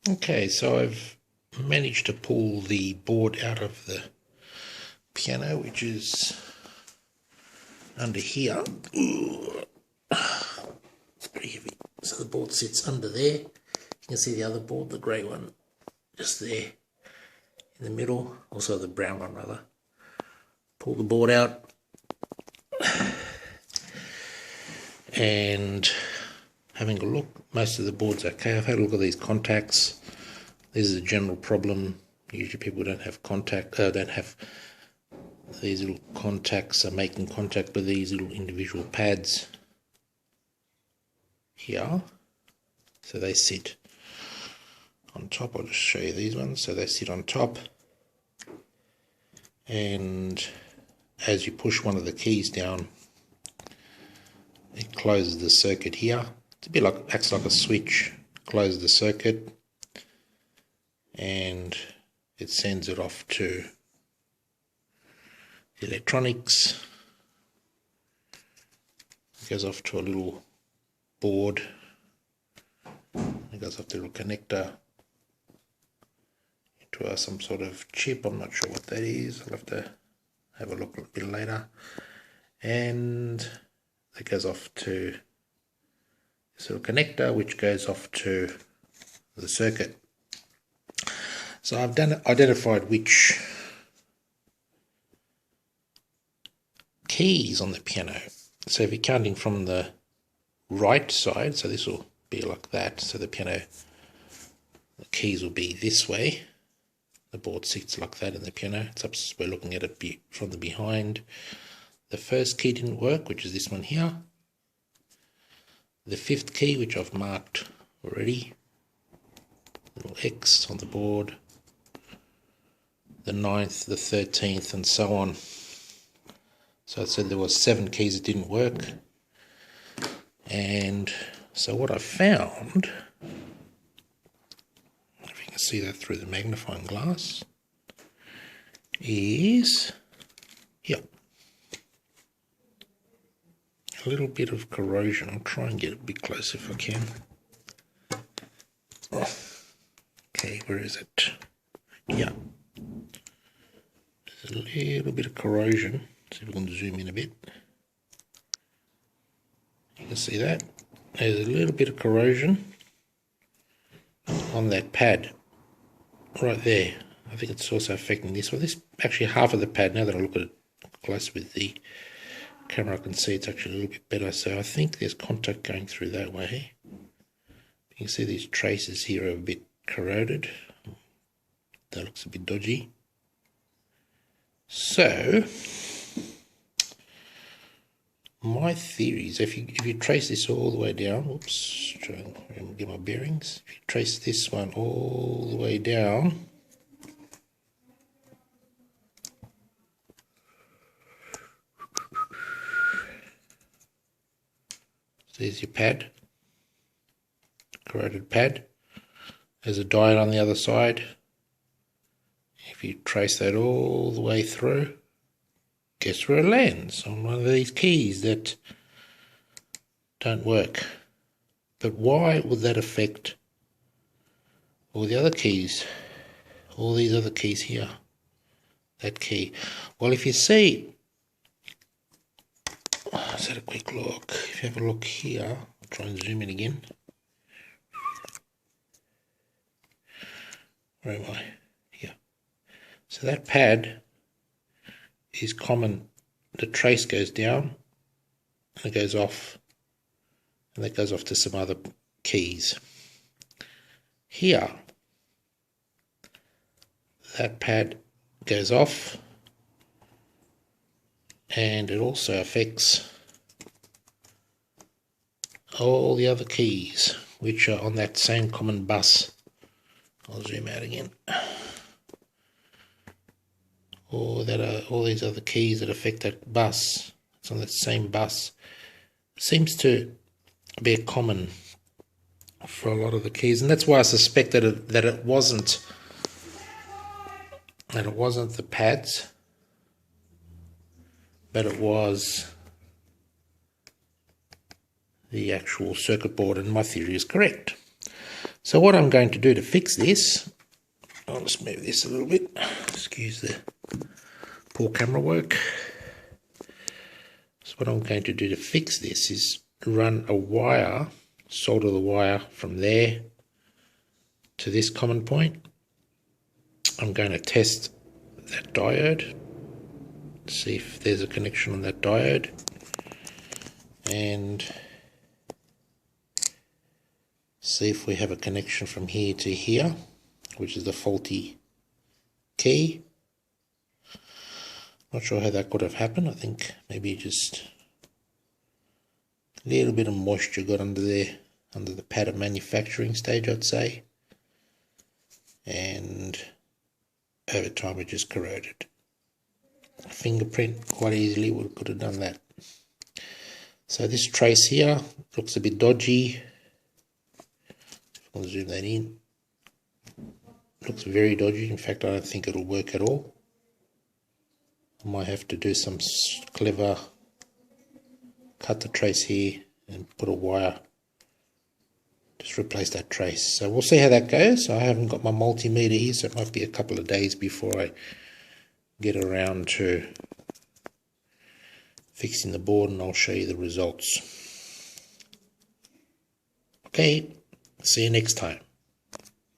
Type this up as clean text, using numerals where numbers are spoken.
Okay, so I've managed to pull the board out of the piano, which is under here. Ooh. It's pretty heavy. So the board sits under there. You can see the other board, the grey one, just there in the middle. Also the brown one, rather. Pull the board out. And having a look, most of the board's okay. I've had a look at these contacts. This is a general problem. Usually people don't have don't have these little contacts, are making contact with these little individual pads here. So they sit on top. I'll just show you these ones. So they sit on top, and as you push one of the keys down, it closes the circuit here. It's a bit like, acts like a switch. Closes the circuit, and it sends it off to the electronics. It goes off to a little board. It goes off the little connector into some sort of chip. I'm not sure what that is. I'll have to have a look a bit later. And it goes off to this little connector, which goes off to the circuit. So I've identified which keys on the piano. So if you're counting from the right side, so this will be like that. So the piano, the keys will be this way. The board sits like that in the piano. It's up, we're looking at it from the behind. The first key didn't work, which is this one here. The fifth key, which I've marked already, little X on the board. The 9th, the 13th, and so on. So I said there was 7 keys that didn't work. And so what I found, if you can see that through the magnifying glass, is here. A little bit of corrosion. I'll try and get a bit closer if I can. Oh. Okay, where is it? Yeah. There's a little bit of corrosion. See if we can zoom in a bit. You can see that. There's a little bit of corrosion on that pad right there. I think it's also affecting this one. This actually half of the pad, now that I look at it close with the camera, I can see it's actually a little bit better. So I think there's contact going through that way. You can see these traces here are a bit corroded. That looks a bit dodgy. So my theory is if you trace this all the way down, oops, try and get my bearings. If you trace this one all the way down, so there's your pad, corroded pad. There's a diode on the other side. If you trace that all the way through, guess where it lands? On one of these keys that don't work. But why would that affect all the other keys? All these other keys here. That key. Well, if you see, let's have a quick look. If you have a look here, I'll try and zoom in again. Where am I? Here. So that pad is common. The trace goes down and it goes off, and that goes off to some other keys. Here, that pad goes off, and it also affects all the other keys which are on that same common bus. I'll zoom out again. Or that are all these other keys that affect that bus. It's on that same bus. It seems to be a common for a lot of the keys, and that's why I suspect that it wasn't the pads, but it was the actual circuit board, and my theory is correct. So what I'm going to do to fix this, I'll just move this a little bit, excuse the poor camera work. So what I'm going to do to fix this is run a wire, solder the wire from there to this common point. I'm going to test that diode, see if there's a connection on that diode, and see if we have a connection from here to here, which is the faulty key. Not sure how that could have happened. I think maybe just a little bit of moisture got under there, under the pad of manufacturing stage, I'd say, and over time it just corroded. A fingerprint quite easily could have done that. So this trace here looks a bit dodgy. I'll zoom that in. Looks very dodgy. In fact, I don't think it'll work at all. I might have to do some clever, cut the trace here and put a wire, just replace that trace. So we'll see how that goes. I haven't got my multimeter here, so it might be a couple of days before I get around to fixing the board, and I'll show you the results. Okay, see you next time.